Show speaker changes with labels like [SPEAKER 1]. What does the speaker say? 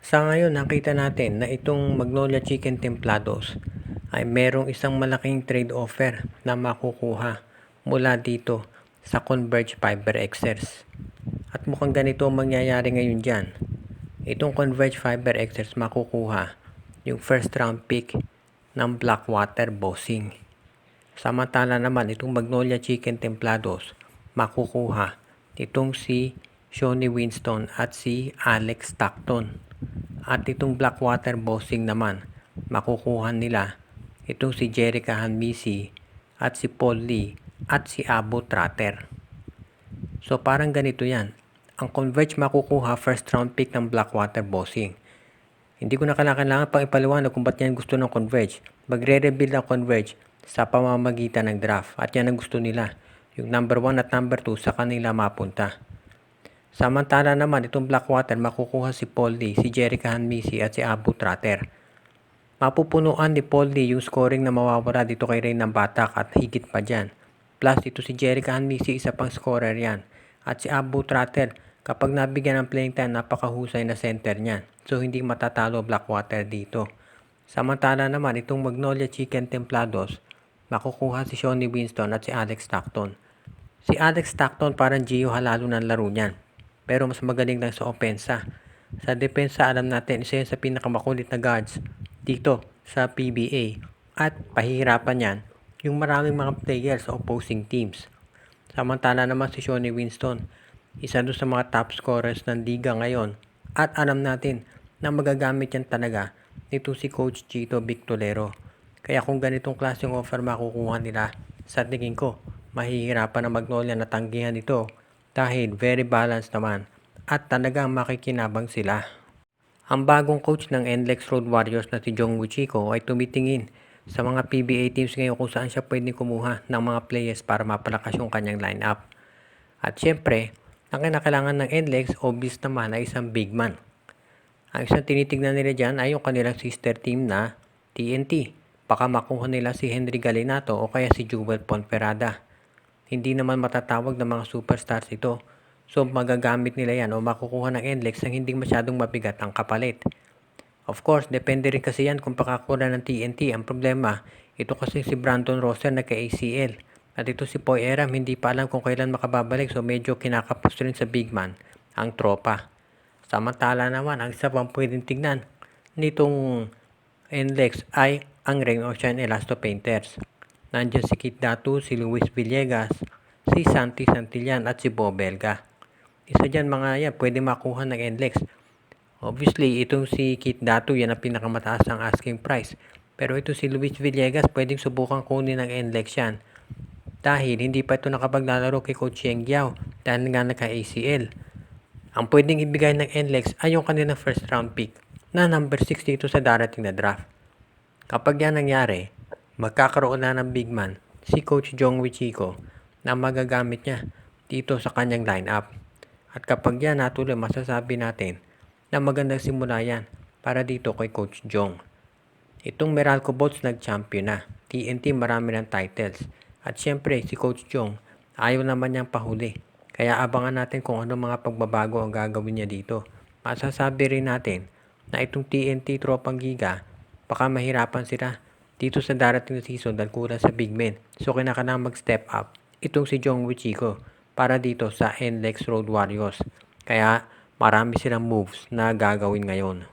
[SPEAKER 1] Sa ngayon nakita natin na itong Magnolia Chicken Templados ay merong isang malaking trade offer na makukuha mula dito sa Converge Fiber Xers. At mukhang ganito ang mangyayari ngayon dyan. Itong Converge Fiber Xers makukuha yung first round pick ng Blackwater Bossing. Samantala naman itong Magnolia Chicken Templados makukuha itong si Shawnee Winston at si Alex Stockton. At itong Blackwater Bossing naman, makukuha nila itong si Jerica Hanmisi at si Paul Lee at si Abu Tratter. So parang ganito yan. Ang Converge makukuha first round pick ng Blackwater Bossing. Hindi ko na kailangan pang ipaliwanag kung ba't yan gusto ng Converge. Magre-rebuild ang Converge sa pamamagitan ng draft at yan ang gusto nila. Yung number 1 at number 2 sa kanila mapunta. Samantala naman itong Blackwater makukuha si Paul Lee, si Jerica Hanmisi at si Abu Tratter. Mapupunuan ni Paul Lee yung scoring na mawawala dito kay Rain ng Batak at higit pa dyan. Plus ito si Jerica Hanmisi, isa pang scorer yan. At si Abu Tratter, kapag nabigyan ng playing time, napakahusay na center niyan. So hindi matatalo Blackwater dito. Samantala naman itong Magnolia Chicken Templados, makukuha si Shawnee Winston at si Alex Stockton. Si Alex Stockton parang Gio Halalo ng laro niyan. Pero mas magaling lang sa opensa. Sa depensa alam natin isa yan sa pinakamakulit na guards dito sa PBA. At pahihirapan yan yung maraming mga players sa opposing teams. Samantala naman si Shawnee Winston, isa doon sa mga top scorers ng liga ngayon. At alam natin na magagamit yan talaga nito si Coach Chito Victolero. Kaya kung ganitong klaseng offer makukuha nila, sa tingin ko, mahihirapan ang Magnolia na tanggihan ito dahil very balanced naman at talagang makikinabang sila. Ang bagong coach ng NLEX Road Warriors na si Jong Wichiko ay tumitingin sa mga PBA teams ngayon kung saan siya pwedeng kumuha ng mga players para mapalakas yung kanyang lineup. At syempre, ang kinakailangan ng NLEX obvious naman ay isang big man. Ang isang tinitignan nila dyan ay yung kanilang sister team na TNT. Baka makuha nila si Henry Galinato o kaya si Jewel Ponferrada. Hindi naman matatawag ng mga superstars ito. So magagamit nila yan o makukuha ng NLEX ang hindi masyadong mabigat ang kapalit. Of course, depende rin kasi yan kung pakakura ng TNT. Ang problema, ito kasi si Brandon Rosser nagka-ACL. At ito si Poy Eram, hindi pa alam kung kailan makababalik. So medyo kinakapos rin sa big man ang tropa. Samantala naman, ang isa pang pwedeng tignan nitong NLEX ay ang Rain or Shine Elasto Painters. Nandiyan si Kit Datu, si Luis Villegas, si Santi Santillan at si Bo Belga. Isa dyan mga yan, pwede makuha ng NLEX. Obviously, itong si Kit Datu, yan ang pinakamataas ang asking price. Pero ito si Luis Villegas, pwedeng subukan kunin ng NLEX yan. Dahil hindi pa ito nakapaglalaro kay Coach Yeng Giao dahil nga naka-ACL. Ang pwedeng ibigay ng NLEX ay yung kanilang first round pick na number 6 dito sa darating na draft. Kapag yan nangyari, magkakaroon na ng big man si Coach Jong Wichiko na magagamit niya dito sa kanyang lineup. At kapag yan natuloy, masasabi natin na magandang simula yan para dito kay Coach Jong. Itong Meralco Bolts nag-champion na. TNT marami ng titles. At syempre si Coach Jong ayaw naman niyang pahuli. Kaya abangan natin kung ano mga pagbabago ang gagawin niya dito. Masasabi rin natin na itong TNT Tropang Giga baka mahirapan sila dito sa darating na season dahil kulang sa big men. So kinakailangan mag-step up itong si Jong Wichiko para dito sa NLEX Road Warriors. Kaya marami silang moves na gagawin ngayon.